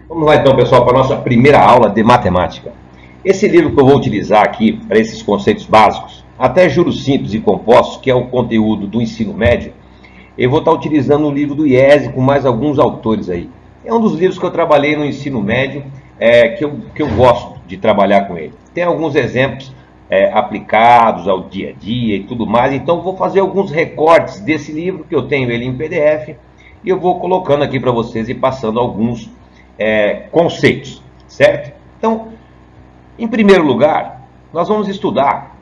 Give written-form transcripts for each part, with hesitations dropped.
Vamos lá então, pessoal, para a nossa primeira aula de matemática. Esse livro que eu vou utilizar aqui para esses conceitos básicos, até juros simples e compostos, que é o conteúdo do ensino médio, eu vou estar utilizando o livro do IESE com mais alguns autores aí. É um dos livros que eu trabalhei no ensino médio, que eu gosto de trabalhar com ele. Tem alguns exemplos aplicados ao dia a dia e tudo mais, então eu vou fazer alguns recortes desse livro, que eu tenho ele em PDF, e eu vou colocando aqui para vocês e passando alguns conceitos, certo? Então, em primeiro lugar, nós vamos estudar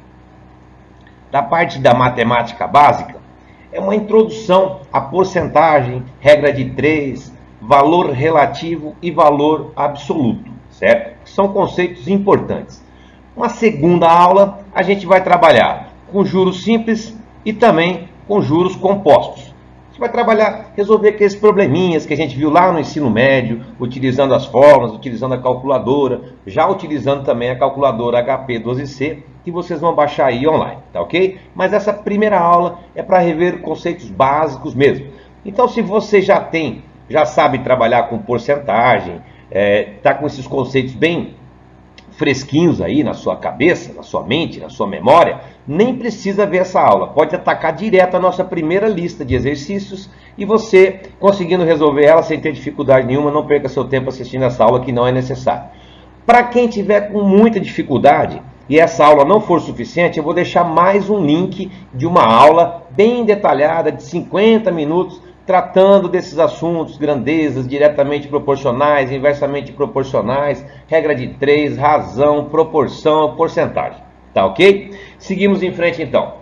da parte da matemática básica, é uma introdução à porcentagem, regra de 3, valor relativo e valor absoluto, certo? São conceitos importantes. Uma segunda aula, a gente vai trabalhar com juros simples e também com juros compostos. A gente vai trabalhar, resolver aqueles probleminhas que a gente viu lá no ensino médio, utilizando as fórmulas, utilizando a calculadora, já utilizando também a calculadora HP12C, que vocês vão baixar aí online, tá ok? Mas essa primeira aula é para rever conceitos básicos mesmo. Então, se você já sabe trabalhar com porcentagem, tá com esses conceitos bem fresquinhos aí na sua cabeça, na sua mente, na sua memória, nem precisa ver essa aula. Pode atacar direto a nossa primeira lista de exercícios e você, conseguindo resolver ela sem ter dificuldade nenhuma, não perca seu tempo assistindo essa aula, que não é necessário. Para quem tiver com muita dificuldade e essa aula não for suficiente, eu vou deixar mais um link de uma aula bem detalhada de 50 minutos, tratando desses assuntos, grandezas, diretamente proporcionais, inversamente proporcionais, regra de 3, razão, proporção, porcentagem. Tá ok? Seguimos em frente então.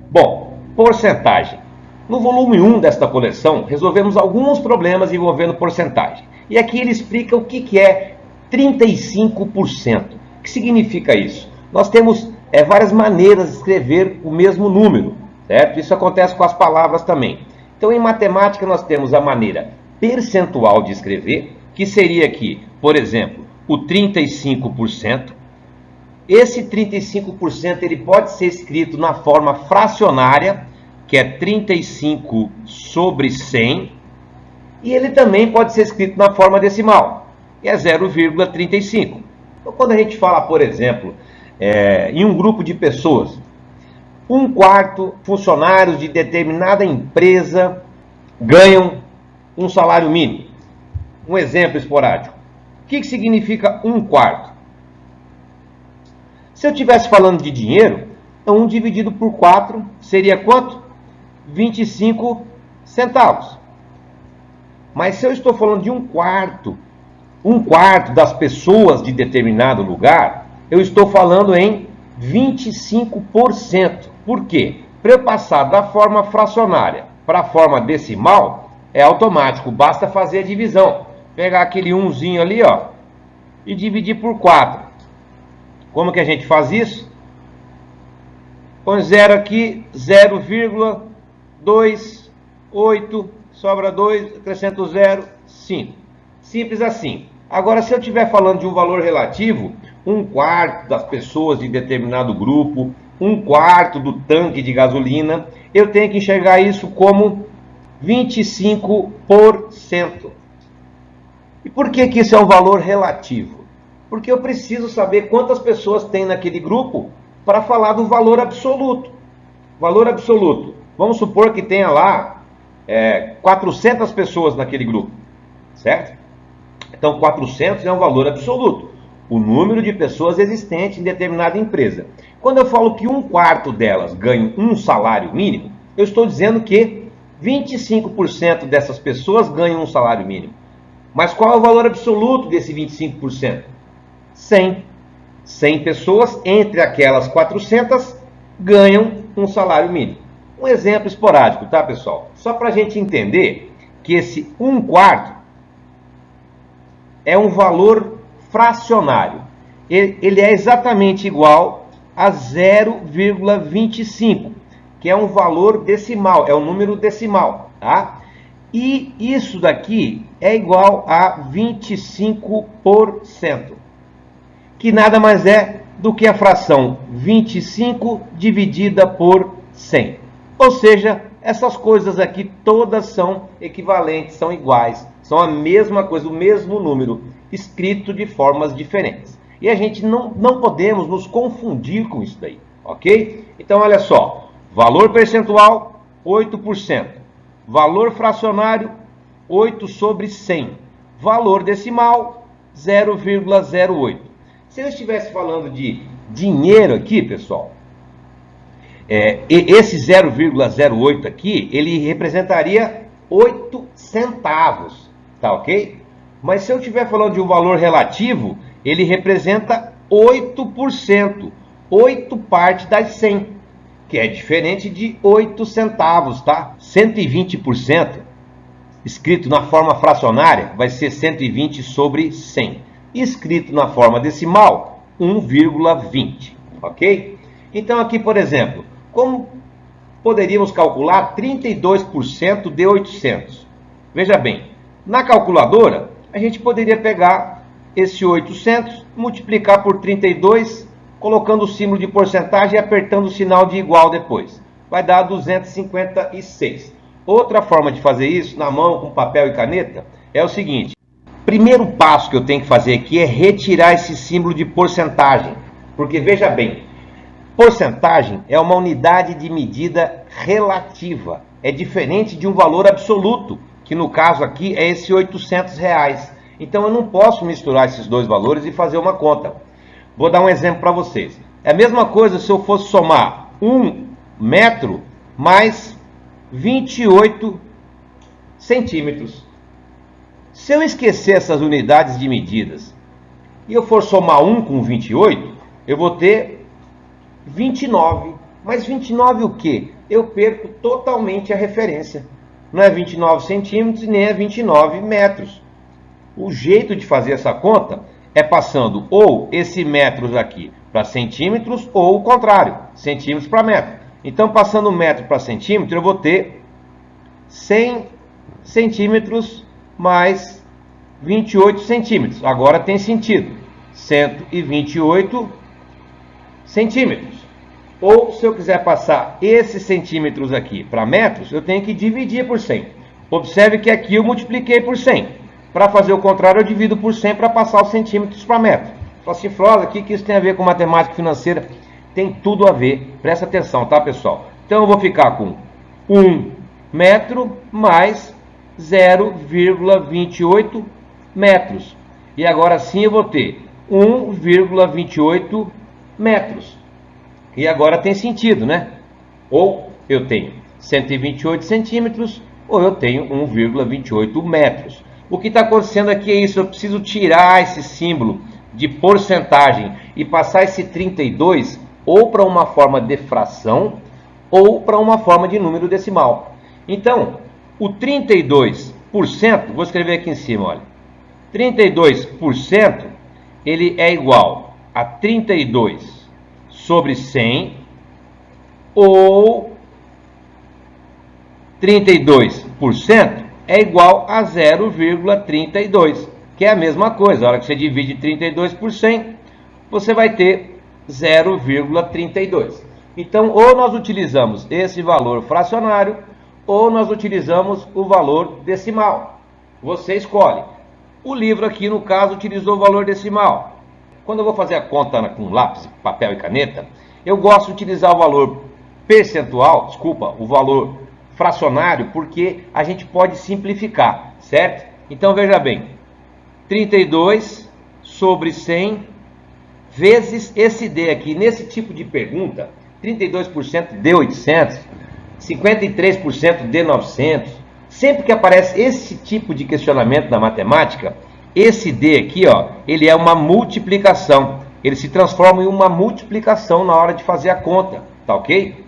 Bom, porcentagem. No volume 1 desta coleção, resolvemos alguns problemas envolvendo porcentagem. E aqui ele explica o que é 35%. O que significa isso? Nós temos várias maneiras de escrever o mesmo número, certo? Isso acontece com as palavras também. Então, em matemática, nós temos a maneira percentual de escrever, que seria aqui, por exemplo, o 35%. Esse 35% ele pode ser escrito na forma fracionária, que é 35 sobre 100, e ele também pode ser escrito na forma decimal, que é 0,35. Então, quando a gente fala, por exemplo, em um grupo de pessoas, 1/4 funcionários de determinada empresa ganham um salário mínimo. Um exemplo esporádico. O que significa 1/4? Se eu estivesse falando de dinheiro, 1 dividido por 4 seria quanto? 25 centavos. Mas se eu estou falando de 1/4 das pessoas de determinado lugar, eu estou falando em 25%. Por quê? Para eu passar da forma fracionária para a forma decimal, é automático, basta fazer a divisão. Pegar aquele 1zinho ali, ó, e dividir por 4. Como que a gente faz isso? Põe 0 aqui, 0,28, sobra 2, acrescento 0, 5. Simples assim. Agora, se eu estiver falando de um valor relativo, 1/4 das pessoas de determinado grupo, 1/4 do tanque de gasolina, eu tenho que enxergar isso como 25%. E por que isso é um valor relativo? Porque eu preciso saber quantas pessoas tem naquele grupo para falar do valor absoluto. Valor absoluto. Vamos supor que tenha lá 400 pessoas naquele grupo, certo? Então, 400 é um valor absoluto. O número de pessoas existentes em determinada empresa. Quando eu falo que 1/4 delas ganham um salário mínimo, eu estou dizendo que 25% dessas pessoas ganham um salário mínimo. Mas qual é o valor absoluto desse 25%? 100. 100 pessoas, entre aquelas 400, ganham um salário mínimo. Um exemplo esporádico, tá, pessoal? Só para a gente entender que esse 1/4 é um valor fracionário. Ele é exatamente igual a 0,25, que é um valor decimal, é um número decimal, tá? E isso daqui é igual a 25%, que nada mais é do que a fração 25 dividida por 100. Ou seja, essas coisas aqui todas são equivalentes, são iguais, São a mesma coisa, o mesmo número, escrito de formas diferentes. E a gente não podemos nos confundir com isso daí, ok? Então, olha só, valor percentual, 8%. Valor fracionário, 8 sobre 100. Valor decimal, 0,08. Se eu estivesse falando de dinheiro aqui, pessoal, esse 0,08 aqui, ele representaria 8 centavos, tá ok? Mas se eu estiver falando de um valor relativo, ele representa 8%, 8 partes das 100, que é diferente de 8 centavos, tá? 120%, escrito na forma fracionária, vai ser 120 sobre 100. Escrito na forma decimal, 1,20, ok? Então aqui, por exemplo, como poderíamos calcular 32% de 800? Veja bem, na calculadora, a gente poderia pegar esse 800, multiplicar por 32, colocando o símbolo de porcentagem e apertando o sinal de igual depois. Vai dar 256. Outra forma de fazer isso, na mão, com papel e caneta, é o seguinte. Primeiro passo que eu tenho que fazer aqui é retirar esse símbolo de porcentagem. Porque, veja bem, porcentagem é uma unidade de medida relativa. É diferente de um valor absoluto, que no caso aqui é esse R$800. Então eu não posso misturar esses dois valores e fazer uma conta. Vou dar um exemplo para vocês. É a mesma coisa se eu fosse somar 1 metro mais 28 centímetros. Se eu esquecer essas unidades de medidas e eu for somar 1 com 28, eu vou ter 29. Mas 29 o quê? Eu perco totalmente a referência. Não é 29 centímetros nem é 29 metros. O jeito de fazer essa conta é passando ou esse metros aqui para centímetros ou o contrário, centímetros para metro. Então, passando metro para centímetro, eu vou ter 100 centímetros mais 28 centímetros. Agora tem sentido. 128 centímetros. Ou, se eu quiser passar esses centímetros aqui para metros, eu tenho que dividir por 100. Observe que aqui eu multipliquei por 100. Para fazer o contrário, eu divido por 100 para passar os centímetros para metro. Só se froza aqui que isso tem a ver com matemática financeira. Tem tudo a ver. Presta atenção, tá, pessoal? Então, eu vou ficar com 1 metro mais 0,28 metros. E agora sim eu vou ter 1,28 metros. E agora tem sentido, né? Ou eu tenho 128 centímetros, ou eu tenho 1,28 metros. O que está acontecendo aqui é isso, eu preciso tirar esse símbolo de porcentagem e passar esse 32 ou para uma forma de fração ou para uma forma de número decimal. Então, o 32%, vou escrever aqui em cima, olha. 32% ele é igual a 32 sobre 100 ou 32% é igual a 0,32, que é a mesma coisa. A hora que você divide 32 por 100, você vai ter 0,32. Então, ou nós utilizamos esse valor fracionário, ou nós utilizamos o valor decimal. Você escolhe. O livro aqui, no caso, utilizou o valor decimal. Quando eu vou fazer a conta com lápis, papel e caneta, eu gosto de utilizar o valor percentual, o valor fracionário, porque a gente pode simplificar, certo? Então, veja bem, 32 sobre 100 vezes esse D aqui. Nesse tipo de pergunta, 32% de 800, 53% de 900, sempre que aparece esse tipo de questionamento na matemática, esse D aqui, ó, ele é uma multiplicação. Ele se transforma em uma multiplicação na hora de fazer a conta, tá ok?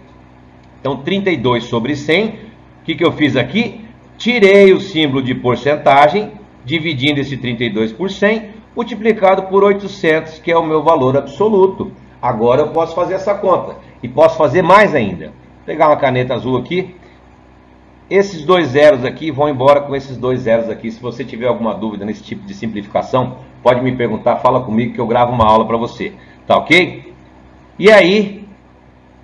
Então, 32 sobre 100, o que eu fiz aqui? Tirei o símbolo de porcentagem, dividindo esse 32 por 100, multiplicado por 800, que é o meu valor absoluto. Agora eu posso fazer essa conta. E posso fazer mais ainda. Vou pegar uma caneta azul aqui. Esses dois zeros aqui vão embora com esses dois zeros aqui. Se você tiver alguma dúvida nesse tipo de simplificação, pode me perguntar, fala comigo que eu gravo uma aula para você. Tá ok? E aí,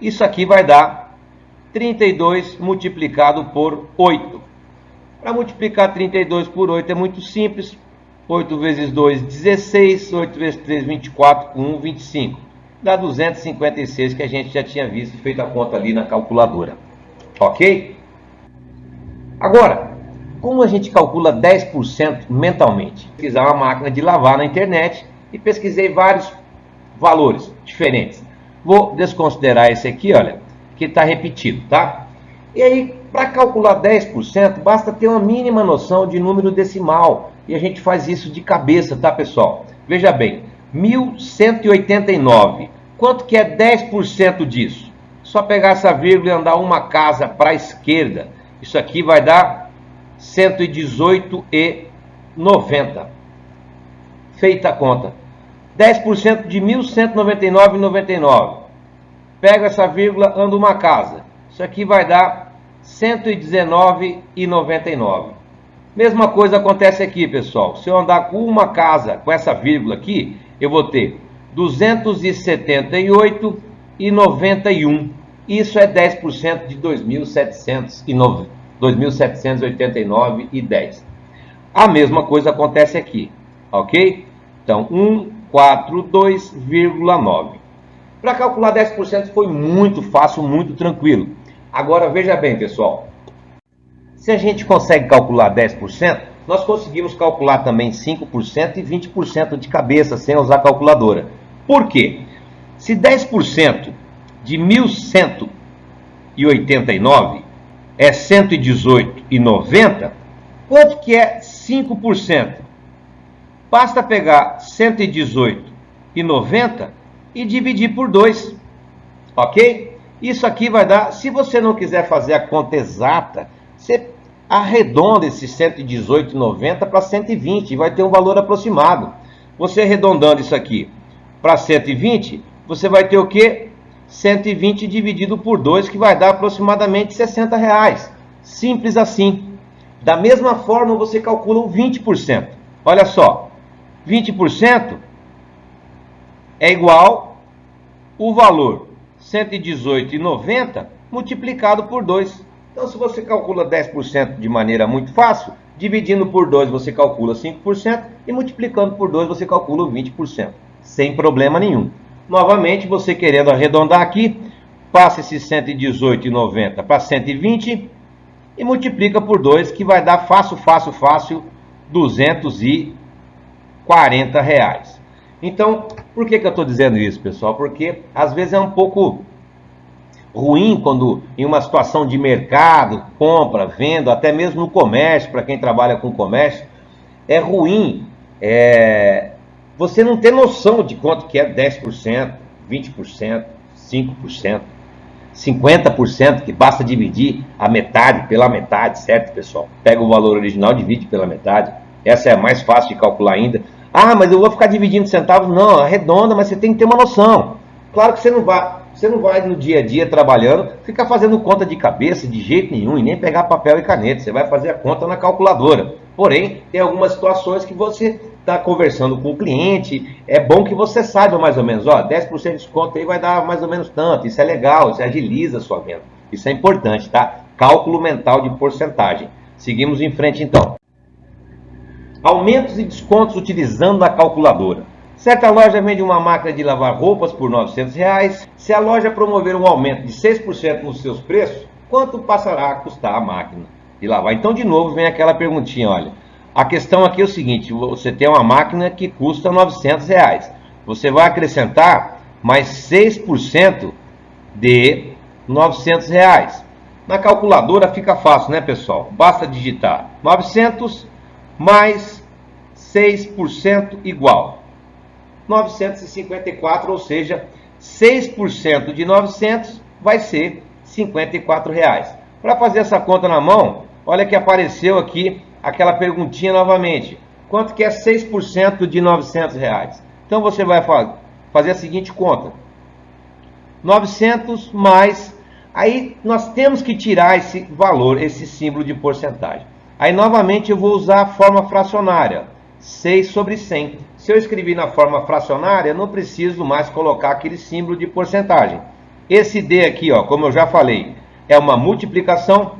isso aqui vai dar 32 multiplicado por 8. Para multiplicar 32 por 8 é muito simples. 8 vezes 2, 16. 8 vezes 3, 24. Com 1, 25. Dá 256, que a gente já tinha visto, feito a conta ali na calculadora. Ok? Agora, como a gente calcula 10% mentalmente? Pesquisar uma máquina de lavar na internet e pesquisei vários valores diferentes. Vou desconsiderar esse aqui, olha, que está repetido, tá? E aí, para calcular 10%, basta ter uma mínima noção de número decimal. E a gente faz isso de cabeça, tá, pessoal? Veja bem, 1189. Quanto que é 10% disso? Só pegar essa vírgula e andar uma casa para a esquerda. Isso aqui vai dar 118,90. Feita a conta. 10% de 1.199,99. Pega essa vírgula, anda uma casa. Isso aqui vai dar 119,99. Mesma coisa acontece aqui, pessoal. Se eu andar com uma casa, com essa vírgula aqui, eu vou ter 278,91. Isso é 10% de 2.789,10. A mesma coisa acontece aqui, ok? Então, 142,9. Para calcular 10% foi muito fácil, muito tranquilo. Agora, veja bem, pessoal. Se a gente consegue calcular 10%, nós conseguimos calcular também 5% e 20% de cabeça, sem usar calculadora. Por quê? Se 10% de 1.189 é 118,90, quanto que é 5%? Basta pegar 118,90 e dividir por 2, ok? Isso aqui vai dar, se você não quiser fazer a conta exata, você arredonda esse 118,90 para 120 e vai ter um valor aproximado. Você arredondando isso aqui para 120, você vai ter o quê? 120 dividido por 2, que vai dar aproximadamente R$60. Simples assim. Da mesma forma, você calcula o 20%. Olha só, 20% é igual o valor 118,90 multiplicado por 2. Então, se você calcula 10% de maneira muito fácil, dividindo por 2 você calcula 5% e multiplicando por 2 você calcula 20%, sem problema nenhum. Novamente, você querendo arredondar aqui, passa esse 118,90 para 120 e multiplica por 2, que vai dar fácil, R$240. Então, por que eu estou dizendo isso, pessoal? Porque às vezes é um pouco ruim quando em uma situação de mercado, compra, venda, até mesmo no comércio, para quem trabalha com comércio, é ruim você não ter noção de quanto que é 10%, 20%, 5%, 50%, que basta dividir a metade pela metade, certo, pessoal? Pega o valor original e divide pela metade. Essa é a mais fácil de calcular ainda. Ah, mas eu vou ficar dividindo centavos? Não, arredonda, mas você tem que ter uma noção. Claro que você não vai no dia a dia trabalhando, ficar fazendo conta de cabeça de jeito nenhum, e nem pegar papel e caneta. Você vai fazer a conta na calculadora. Porém, tem algumas situações que você está conversando com o cliente, é bom que você saiba mais ou menos, 10% de desconto aí vai dar mais ou menos tanto. Isso é legal, isso agiliza a sua venda. Isso é importante, tá? Cálculo mental de porcentagem. Seguimos em frente então. Aumentos e descontos utilizando a calculadora. Certa loja vende uma máquina de lavar roupas por R$900. Se a loja promover um aumento de 6% nos seus preços, quanto passará a custar a máquina de lavar? Então, de novo, vem aquela perguntinha, olha. A questão aqui é o seguinte, você tem uma máquina que custa R$900. Você vai acrescentar mais 6% de R$900. Na calculadora fica fácil, né, pessoal? Basta digitar 900 mais 6% igual 954, ou seja, 6% de 900 vai ser R$54. Para fazer essa conta na mão, olha que apareceu aqui aquela perguntinha novamente. Quanto que é 6% de R$900? Então você vai fazer a seguinte conta. 900 mais... Aí nós temos que tirar esse valor, esse símbolo de porcentagem. Aí novamente eu vou usar a forma fracionária. 6 sobre 100. Se eu escrever na forma fracionária, não preciso mais colocar aquele símbolo de porcentagem. Esse D aqui, como eu já falei, é uma multiplicação.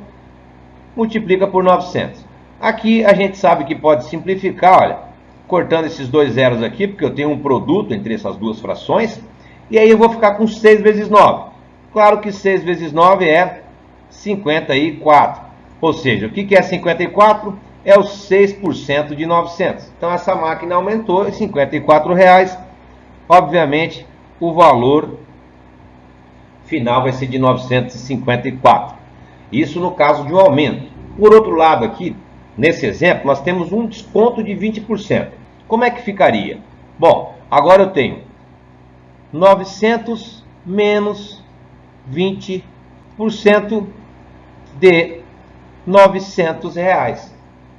Multiplica por 900. Aqui a gente sabe que pode simplificar, olha, cortando esses dois zeros aqui, porque eu tenho um produto entre essas duas frações, e aí eu vou ficar com 6 vezes 9. Claro que 6 vezes 9 é 54. Ou seja, o que é 54? É o 6% de 900. Então essa máquina aumentou em R$ 54. Obviamente, o valor final vai ser de 954. Isso no caso de um aumento. Por outro lado aqui, nesse exemplo, nós temos um desconto de 20%. Como é que ficaria? Bom, agora eu tenho 900 menos 20% de R$ 900.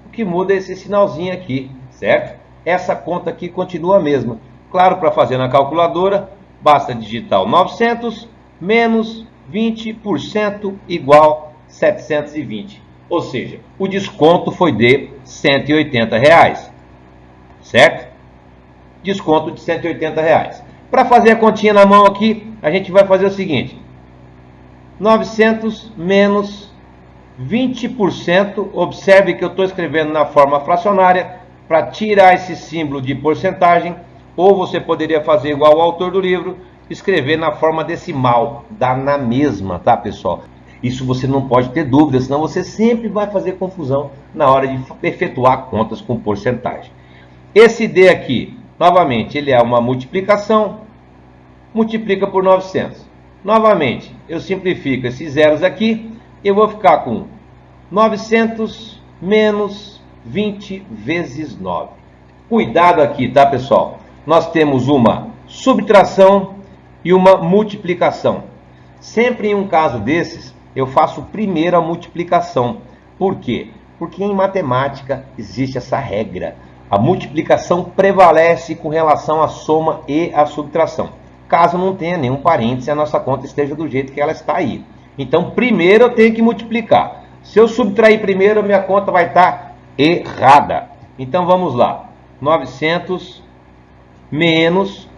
O que muda é esse sinalzinho aqui, certo? Essa conta aqui continua a mesma. Claro, para fazer na calculadora, basta digitar o 900 menos 20% igual 720. Ou seja, o desconto foi de R$ 180, certo? Desconto de R$ 180. Para fazer a continha na mão aqui, a gente vai fazer o seguinte: 900 menos 20%, observe que eu estou escrevendo na forma fracionária para tirar esse símbolo de porcentagem, ou você poderia fazer igual o autor do livro, escrever na forma decimal, dá na mesma, tá, pessoal? Isso você não pode ter dúvida, senão você sempre vai fazer confusão na hora de efetuar contas com porcentagem. Esse D aqui, novamente, ele é uma multiplicação, multiplica por 900. Novamente, eu simplifico esses zeros aqui, eu vou ficar com 900 menos 20 vezes 9. Cuidado aqui, tá, pessoal? Nós temos uma subtração e uma multiplicação. Sempre em um caso desses, eu faço primeiro a multiplicação. Por quê? Porque em matemática existe essa regra. A multiplicação prevalece com relação à soma e à subtração. Caso não tenha nenhum parêntese, a nossa conta esteja do jeito que ela está aí. Então, primeiro eu tenho que multiplicar. Se eu subtrair primeiro, a minha conta vai estar errada. Então, vamos lá. 900 menos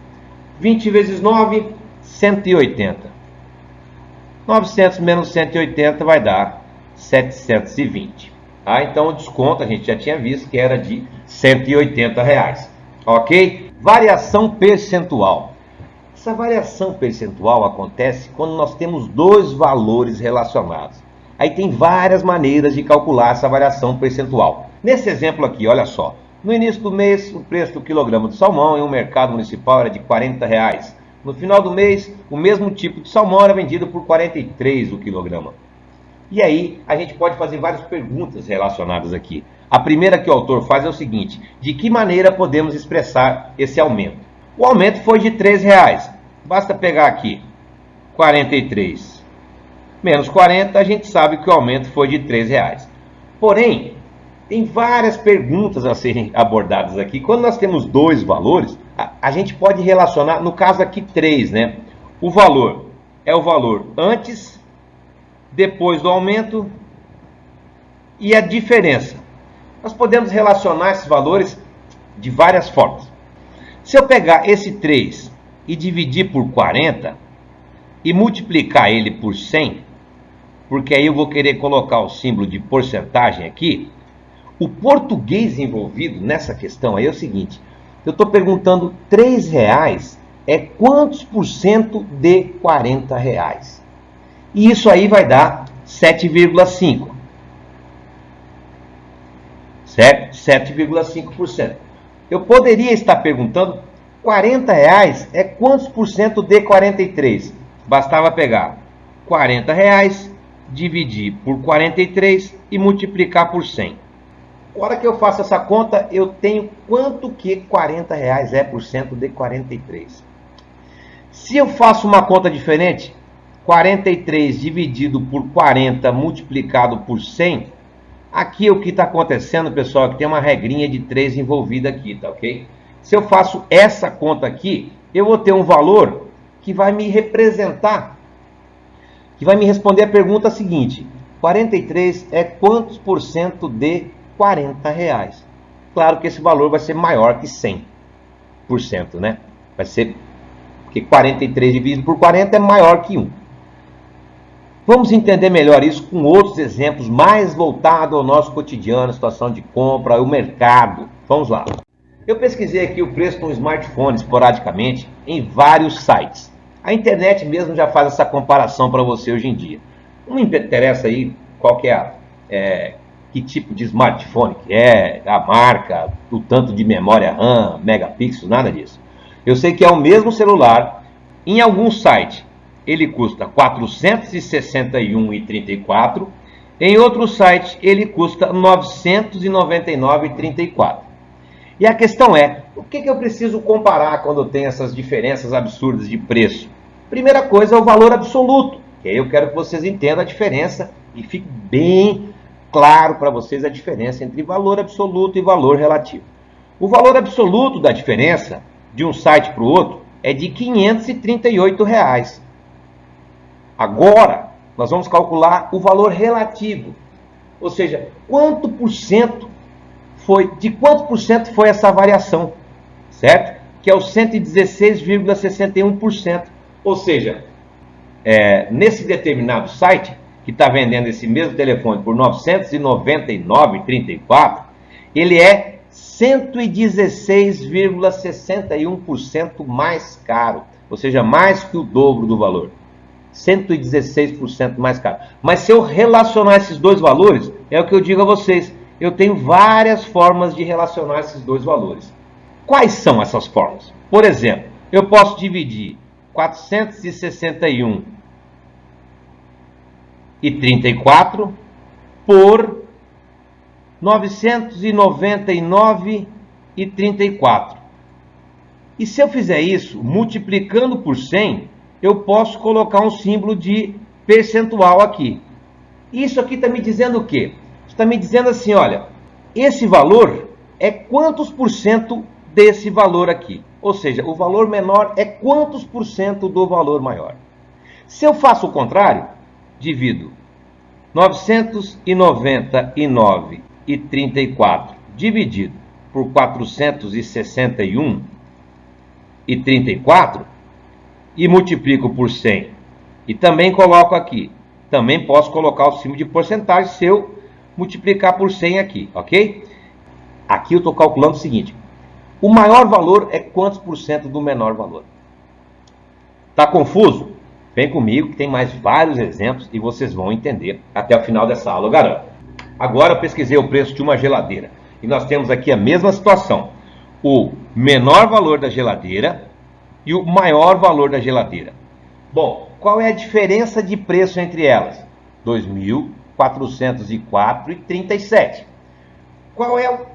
20 vezes 9, 180. 900 menos 180 vai dar 720. Então, o desconto, a gente já tinha visto que era de R$ 180. Ok? Variação percentual. Essa variação percentual acontece quando nós temos dois valores relacionados. Aí tem várias maneiras de calcular essa variação percentual. Nesse exemplo aqui, olha só. No início do mês, o preço do quilograma de salmão em um mercado municipal era de R$ 40. No final do mês, o mesmo tipo de salmão era vendido por R$ 43 o quilograma. E aí, a gente pode fazer várias perguntas relacionadas aqui. A primeira que o autor faz é o seguinte: de que maneira podemos expressar esse aumento? O aumento foi de R$ 3. Basta pegar aqui 43 menos 40, a gente sabe que o aumento foi de R$ 3. Porém, tem várias perguntas a serem abordadas aqui. Quando nós temos dois valores, a gente pode relacionar, no caso aqui 3, né? O valor é o valor antes, depois do aumento e a diferença. Nós podemos relacionar esses valores de várias formas. Se eu pegar esse 3 e dividir por 40 e multiplicar ele por 100, porque aí eu vou querer colocar o símbolo de porcentagem aqui, o português envolvido nessa questão aí é o seguinte: eu estou perguntando, R$ 3 é quantos por cento de R$ 40? E isso aí vai dar 7,5. Certo? 7,5%. Eu poderia estar perguntando, R$ 40 é quantos por cento de 43? Bastava pegar R$ 40, dividir por 43 e multiplicar por 100. Na hora que eu faço essa conta, eu tenho quanto que R$ 40 é por cento de 43. Se eu faço uma conta diferente, 43 dividido por 40 multiplicado por 100, aqui o que está acontecendo, pessoal, é que tem uma regrinha de 3 envolvida aqui, tá ok? Se eu faço essa conta aqui, eu vou ter um valor que vai me representar, que vai me responder a pergunta seguinte: 43 é quantos por cento de R$ 40? Claro que esse valor vai ser maior que 100%, né? Vai ser, porque 43 dividido por 40 é maior que 1. Vamos entender melhor isso com outros exemplos mais voltados ao nosso cotidiano, situação de compra, o mercado. Vamos lá. Eu pesquisei aqui o preço de um smartphone esporadicamente em vários sites. A internet mesmo já faz essa comparação para você hoje em dia. Não me interessa aí qual que que tipo de smartphone que é, a marca, o tanto de memória RAM, megapixels, nada disso. Eu sei que é o mesmo celular. Em algum site ele custa R$ 461,34, em outro site ele custa R$ 999,34. E a questão é, o que eu preciso comparar quando eu tenho essas diferenças absurdas de preço? Primeira coisa é o valor absoluto, que aí eu quero que vocês entendam a diferença e fique bem claro para vocês a diferença entre valor absoluto e valor relativo. O valor absoluto da diferença de um site para o outro é de R$ 538. Agora, nós vamos calcular o valor relativo, ou seja, de quanto por cento foi essa variação, certo? Que é o 116,61%. Ou seja, nesse determinado site, que está vendendo esse mesmo telefone por R$ 999,34, ele é 116,61% mais caro, ou seja, mais que o dobro do valor. 116% mais caro. Mas se eu relacionar esses dois valores, é o que eu digo a vocês, eu tenho várias formas de relacionar esses dois valores. Quais são essas formas? Por exemplo, eu posso dividir 461,34 por 999,34. E se eu fizer isso, multiplicando por 100, eu posso colocar um símbolo de percentual aqui. Isso aqui está me dizendo o quê? Está me dizendo assim, olha, esse valor é quantos por cento desse valor aqui. Ou seja, o valor menor é quantos por cento do valor maior. Se eu faço o contrário, divido 999,34 dividido por 461,34 e multiplico por 100. E também coloco aqui. Também posso colocar o símbolo de porcentagem se eu multiplicar por 100 aqui, ok? Aqui eu estou calculando o seguinte. O maior valor é quantos por cento do menor valor? Tá confuso? Vem comigo que tem mais vários exemplos e vocês vão entender até o final dessa aula, eu garanto. Agora eu pesquisei o preço de uma geladeira. E nós temos aqui a mesma situação. O menor valor da geladeira e o maior valor da geladeira. Bom, qual é a diferença de preço entre elas? R$ 2.404,37. Qual é o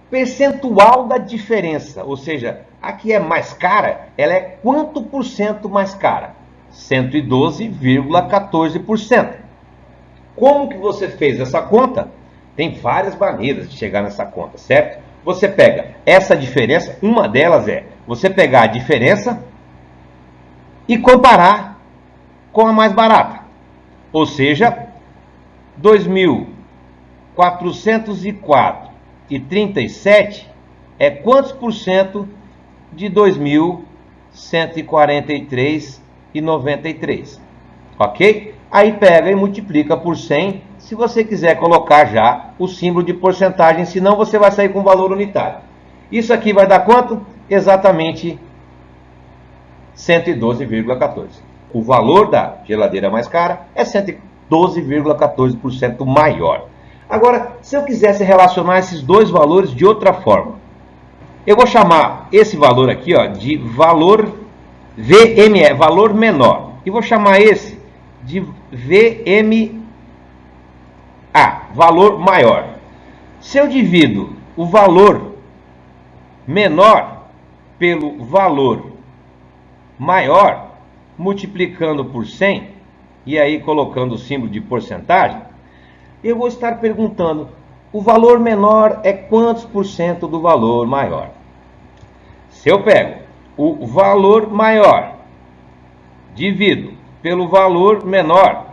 percentual da diferença? Ou seja, a que é mais cara, ela é quanto por cento mais cara? 112,14%. Como que você fez essa conta? Tem várias maneiras de chegar nessa conta, certo? Você pega essa diferença, uma delas é você pegar a diferença e comparar com a mais barata. Ou seja, 2.404,37 é quantos por cento de 2.143,93? Ok? Aí pega e multiplica por 100, se você quiser colocar já o símbolo de porcentagem, senão você vai sair com valor unitário. Isso aqui vai dar quanto? Exatamente 112,14. O valor da geladeira mais cara é 112,14% maior. Agora, se eu quisesse relacionar esses dois valores de outra forma, eu vou chamar esse valor aqui de valor VME, valor menor. E vou chamar esse de VMA, valor maior. Se eu divido o valor menor pelo valor maior, multiplicando por 100, e aí colocando o símbolo de porcentagem, eu vou estar perguntando, o valor menor é quantos por cento do valor maior? Se eu pego o valor maior, divido pelo valor menor,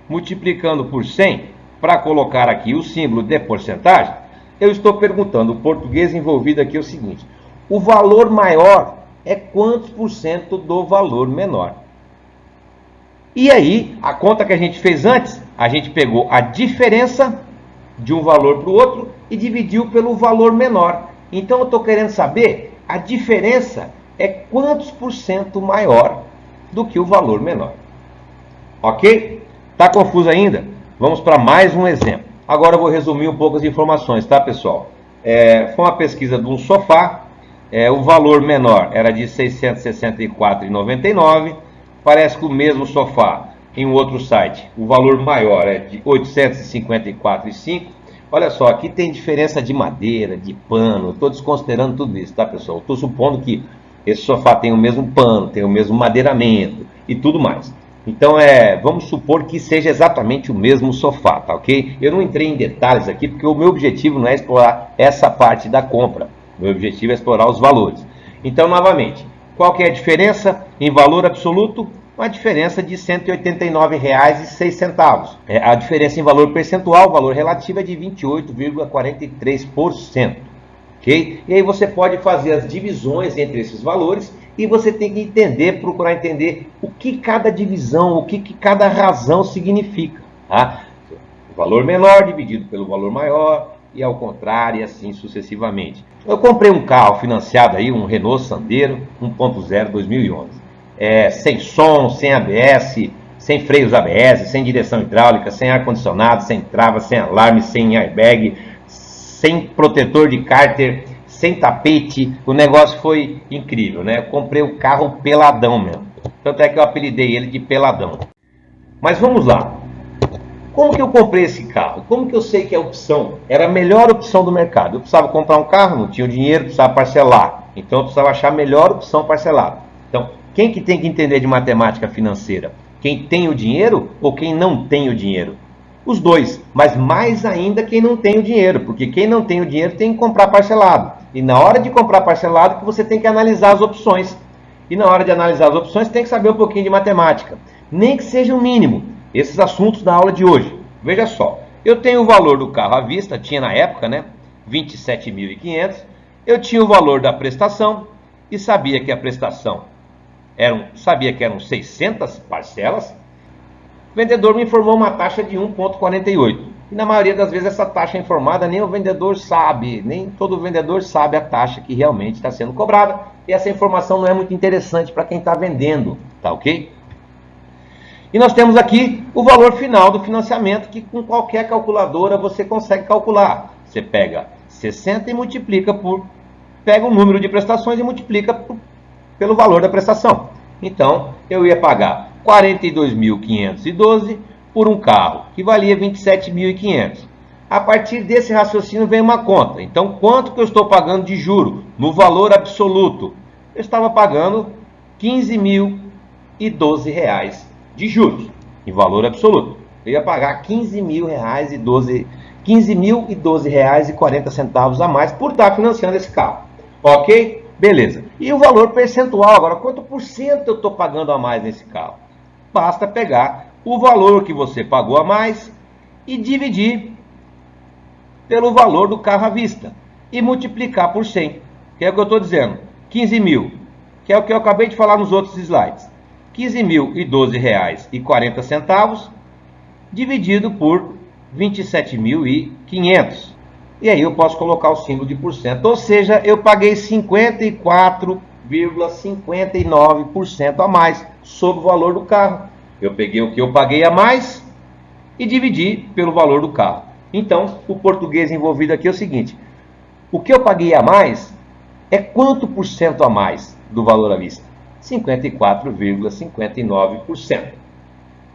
multiplicando por 100, para colocar aqui o símbolo de porcentagem, eu estou perguntando, o português envolvido aqui é o seguinte, o valor maior é quantos por cento do valor menor? E aí, a conta que a gente fez antes, a gente pegou a diferença de um valor para o outro e dividiu pelo valor menor. Então eu estou querendo saber, a diferença é quantos por cento maior do que o valor menor. Ok? Tá confuso ainda? Vamos para mais um exemplo. Agora eu vou resumir um pouco as informações, tá, pessoal? Foi uma pesquisa de um sofá. O valor menor era de R$ 664,99. Parece que o mesmo sofá em um outro site, o valor maior é de R$ 854,05. Olha só, aqui tem diferença de madeira, de pano. Estou desconsiderando tudo isso, tá, pessoal? Estou supondo que esse sofá tem o mesmo pano, tem o mesmo madeiramento e tudo mais. Então, vamos supor que seja exatamente o mesmo sofá, tá ok? Eu não entrei em detalhes aqui, porque o meu objetivo não é explorar essa parte da compra. O meu objetivo é explorar os valores. Então, novamente, qual que é a diferença em valor absoluto? Uma diferença de R$ 189,06. A diferença em valor percentual, valor relativo, é de 28,43%. Ok? E aí você pode fazer as divisões entre esses valores e você tem que entender, procurar entender o que cada divisão, o que cada razão significa. Tá? O valor menor dividido pelo valor maior e ao contrário, e assim sucessivamente. Eu comprei um carro financiado aí, um Renault Sandero 1.0 2011. Sem som, sem ABS, sem freios ABS, sem direção hidráulica, sem ar-condicionado, sem trava, sem alarme, sem airbag, sem protetor de cárter, sem tapete. O negócio foi incrível, né? Eu comprei o carro peladão mesmo. Tanto é que eu apelidei ele de peladão. Mas vamos lá. Como que eu comprei esse carro? Como que eu sei que a opção era a melhor opção do mercado? Eu precisava comprar um carro, não tinha o dinheiro, precisava parcelar. Então eu precisava achar a melhor opção parcelada. Então, quem que tem que entender de matemática financeira? Quem tem o dinheiro ou quem não tem o dinheiro? Os dois, mas mais ainda quem não tem o dinheiro, porque quem não tem o dinheiro tem que comprar parcelado. E na hora de comprar parcelado, que você tem que analisar as opções. E na hora de analisar as opções, tem que saber um pouquinho de matemática. Nem que seja o mínimo. Esses assuntos da aula de hoje. Veja só, eu tenho o valor do carro à vista, tinha na época, né? 27.500. Eu tinha o valor da prestação e sabia que a prestação sabia que eram 600 parcelas. O vendedor me informou uma taxa de 1,48. E na maioria das vezes essa taxa informada nem o vendedor sabe, nem todo vendedor sabe a taxa que realmente está sendo cobrada. E essa informação não é muito interessante para quem está vendendo, tá ok? E nós temos aqui o valor final do financiamento, que com qualquer calculadora você consegue calcular. Você pega 60 e multiplica pega o número de prestações e multiplica pelo valor da prestação. Então, eu ia pagar 42.512 por um carro que valia 27.500. A partir desse raciocínio vem uma conta. Então, quanto que eu estou pagando de juro no valor absoluto? Eu estava pagando R$15.012 de juros, em valor absoluto. Eu ia pagar R$15.012,40 a mais por estar financiando esse carro. Ok? Beleza. E o valor percentual agora, quanto por cento eu estou pagando a mais nesse carro? Basta pegar o valor que você pagou a mais e dividir pelo valor do carro à vista e multiplicar por 100, que é o que eu estou dizendo, 15 mil, que é o que eu acabei de falar nos outros slides. R$15.012,40 dividido por 27.500. E aí eu posso colocar o símbolo de porcento. Ou seja, eu paguei 54,59% a mais sobre o valor do carro. Eu peguei o que eu paguei a mais e dividi pelo valor do carro. Então, o português envolvido aqui é o seguinte: o que eu paguei a mais é quanto por cento a mais do valor à vista? 54,59%.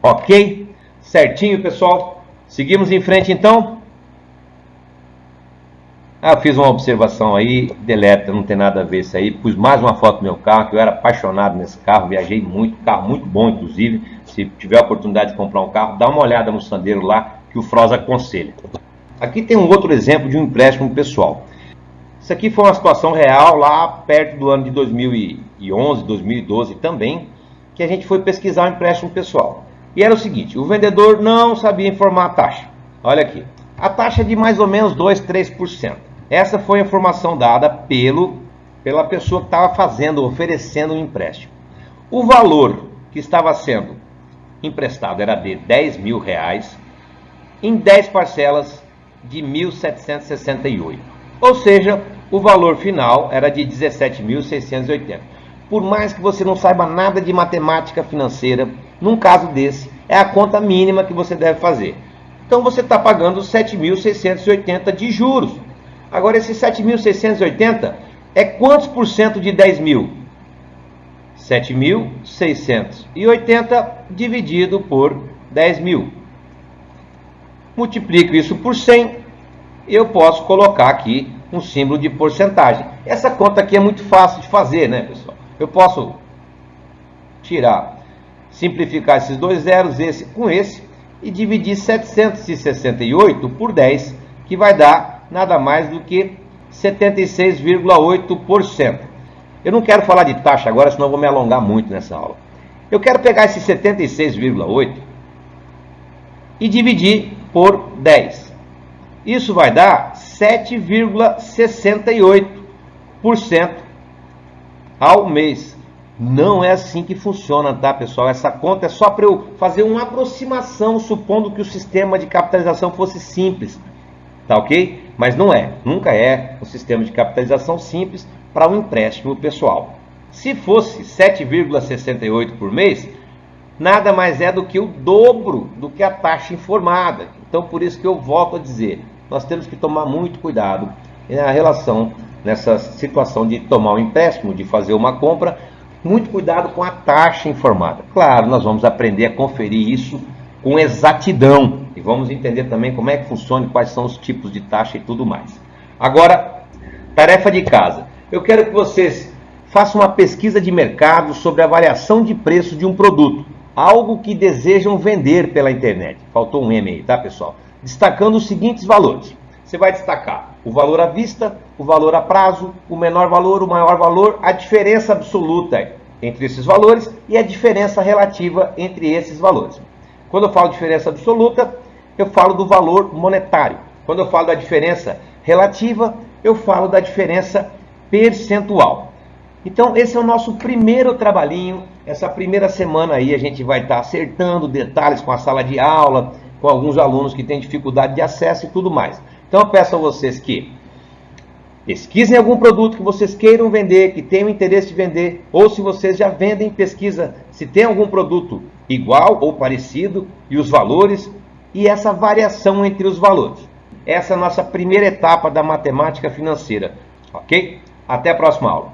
Ok? Certinho, pessoal? Seguimos em frente, então? Eu fiz uma observação aí, deleta, não tem nada a ver isso aí. Pus mais uma foto do meu carro, que eu era apaixonado nesse carro, viajei muito, carro muito bom, inclusive. Se tiver a oportunidade de comprar um carro, dá uma olhada no Sandero lá, que o Froza aconselha. Aqui tem um outro exemplo de um empréstimo pessoal. Isso aqui foi uma situação real lá perto do ano de 2011, 2012 também, que a gente foi pesquisar um empréstimo pessoal. E era o seguinte, o vendedor não sabia informar a taxa. Olha aqui, a taxa é de mais ou menos 2, 3%. Essa foi a informação dada pela pessoa que estava oferecendo o empréstimo. O valor que estava sendo emprestado era de R$10.000 em 10 parcelas de 1.768. Ou seja, o valor final era de 17.680. Por mais que você não saiba nada de matemática financeira, num caso desse, é a conta mínima que você deve fazer. Então você está pagando 7.680 de juros. Agora, esse 7.680 é quantos por cento de 10 mil? 7.680 dividido por 10 mil. Multiplico isso por 100 e eu posso colocar aqui um símbolo de porcentagem. Essa conta aqui é muito fácil de fazer, né, pessoal? Eu posso simplificar esses dois zeros, esse com esse, e dividir 768 por 10, que vai dar nada mais do que 76,8%. Eu não quero falar de taxa agora, senão eu vou me alongar muito nessa aula. Eu quero pegar esse 76,8 e dividir por 10. Isso vai dar 7,68% ao mês. Não é assim que funciona, tá, pessoal? Essa conta é só para eu fazer uma aproximação, supondo que o sistema de capitalização fosse simples, tá ok? Mas não é, nunca é um sistema de capitalização simples para um empréstimo pessoal. Se fosse 7,68 por mês, nada mais é do que o dobro do que a taxa informada. Então, por isso que eu volto a dizer, nós temos que tomar muito cuidado na relação, nessa situação de tomar um empréstimo, de fazer uma compra, muito cuidado com a taxa informada. Claro, nós vamos aprender a conferir isso com exatidão e vamos entender também como é que funciona, quais são os tipos de taxa e tudo mais. Agora, tarefa de casa. Eu quero que vocês façam uma pesquisa de mercado sobre a variação de preço de um produto, algo que desejam vender pela internet. Faltou um M aí, tá, pessoal? Destacando os seguintes valores. Você vai destacar o valor à vista, o valor a prazo, o menor valor, o maior valor, a diferença absoluta entre esses valores e a diferença relativa entre esses valores. Quando eu falo diferença absoluta, eu falo do valor monetário. Quando eu falo da diferença relativa, eu falo da diferença percentual. Então, esse é o nosso primeiro trabalhinho. Essa primeira semana aí a gente vai estar acertando detalhes com a sala de aula, com alguns alunos que têm dificuldade de acesso e tudo mais. Então eu peço a vocês que pesquisem algum produto que vocês queiram vender, que tenham interesse de vender, ou se vocês já vendem, pesquisa se tem algum produto igual ou parecido e os valores e essa variação entre os valores. Essa é a nossa primeira etapa da matemática financeira, ok? Até a próxima aula.